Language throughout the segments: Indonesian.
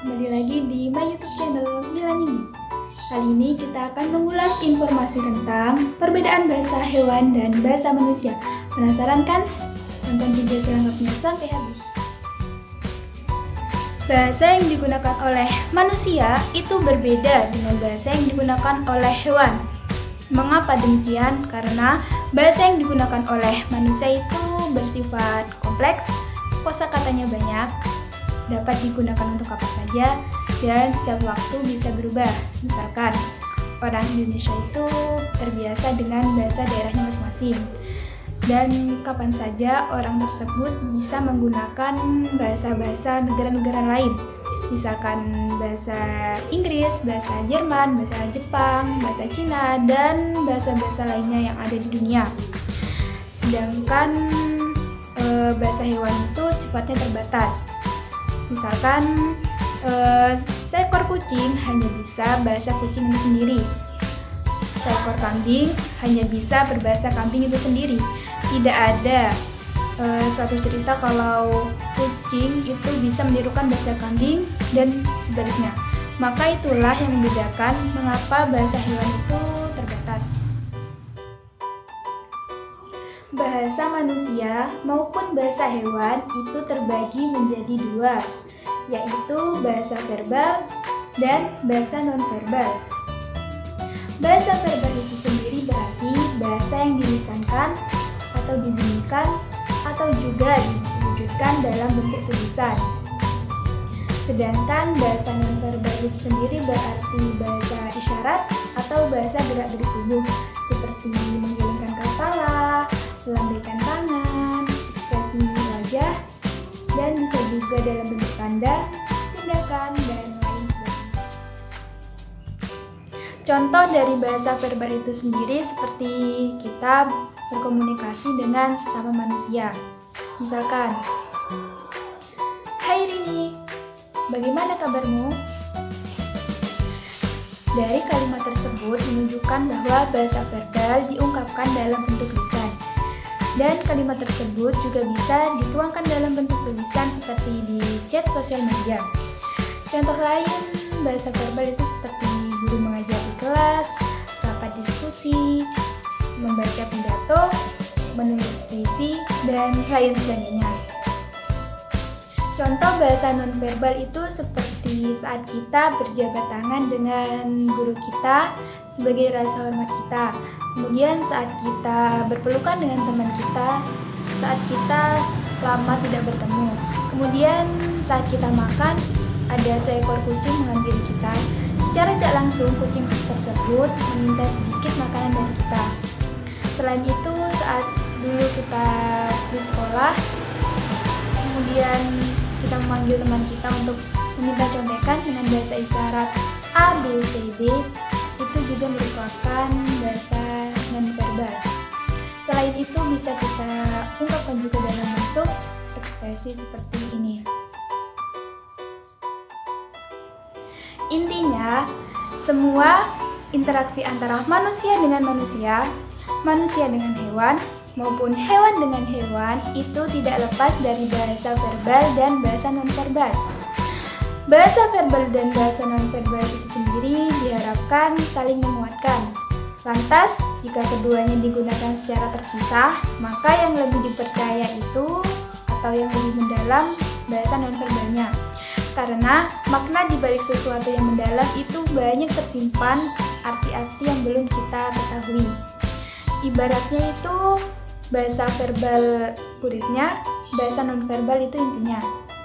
kembali lagi di my YouTube channel Mila Nindi. Kali ini kita akan mengulas informasi tentang perbedaan bahasa hewan dan bahasa manusia. Penasaran kan? Tonton video selengkapnya sampai habis. Bahasa yang digunakan oleh manusia itu berbeda dengan bahasa yang digunakan oleh hewan. Mengapa demikian? Karena bahasa yang digunakan oleh manusia itu bersifat kompleks, kosakatanya banyak, dapat digunakan untuk apa saja, dan setiap waktu bisa berubah. Misalkan, orang Indonesia itu terbiasa dengan bahasa daerahnya masing-masing, dan kapan saja orang tersebut bisa menggunakan bahasa-bahasa negara-negara lain. Misalkan bahasa Inggris, bahasa Jerman, bahasa Jepang, bahasa Cina, dan bahasa-bahasa lainnya yang ada di dunia. Sedangkan bahasa hewan itu sifatnya terbatas. Misalkan seekor kucing hanya bisa bahasa kucing itu sendiri. Seekor kambing hanya bisa berbahasa kambing itu sendiri. Tidak ada suatu cerita kalau kucing itu bisa menirukan bahasa kambing dan sebaliknya. Maka itulah yang membedakan mengapa bahasa hewan itu terbatas. Bahasa manusia maupun bahasa hewan itu terbagi menjadi dua, yaitu bahasa verbal dan bahasa nonverbal. Bahasa verbal itu sendiri berarti bahasa yang dilisankan atau dibunyikan atau juga diwujudkan dalam bentuk tulisan. Sedangkan bahasa nonverbal itu sendiri berarti bahasa isyarat atau bahasa gerak-gerik tubuh seperti menggelengkan kepala, melambaikan tangan, ekspresi wajah, dan bisa juga dalam bentuk tanda, tindakan, dan lain sebagainya. Contoh dari bahasa verbal itu sendiri seperti kita berkomunikasi dengan sesama manusia. Misalkan, "Hai Rini, bagaimana kabarmu?" Dari kalimat tersebut menunjukkan bahwa bahasa verbal diungkapkan dalam bentuk lisan. Dan kalimat tersebut juga bisa dituangkan dalam bentuk tulisan seperti di chat sosial media. Contoh lain bahasa verbal itu seperti guru mengajar di kelas, rapat diskusi, membaca pidato, menulis puisi, dan lain sebagainya. Contoh bahasa nonverbal itu seperti saat kita berjabat tangan dengan guru kita sebagai rasa hormat kita. Kemudian saat kita berpelukan dengan teman kita, saat kita lama tidak bertemu. Kemudian saat kita makan, ada seekor kucing menghampiri kita. Secara tidak langsung, kucing tersebut meminta sedikit makanan dari kita. Selain itu, saat dulu kita di sekolah, kemudian kita memanggil teman kita untuk meminta contekan dengan bahasa isyarat A, B, C, D, itu juga merupakan bahasa nonverbal. Selain itu bisa kita ungkapkan juga dalam bentuk ekspresi seperti ini. Intinya, semua interaksi antara manusia dengan manusia dengan hewan, maupun hewan dengan hewan itu tidak lepas dari bahasa verbal dan bahasa nonverbal. Bahasa verbal dan bahasa nonverbal itu sendiri diharapkan saling menguatkan. Lantas, jika keduanya digunakan secara terpisah, maka yang lebih dipercaya itu atau yang lebih mendalam bahasa nonverbalnya. Karena makna di balik sesuatu yang mendalam itu banyak tersimpan arti-arti yang belum kita ketahui. Ibaratnya itu bahasa verbal kulitnya, bahasa nonverbal itu intinya.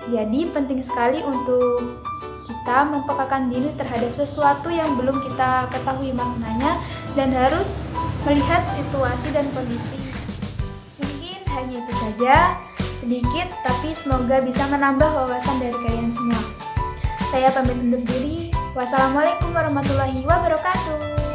Jadi penting sekali untuk kita mempekakan diri terhadap sesuatu yang belum kita ketahui maknanya dan harus melihat situasi dan kondisi. Mungkin hanya itu saja, sedikit tapi semoga bisa menambah wawasan dari kalian semua. Saya pamit undur diri. Wassalamualaikum warahmatullahi wabarakatuh.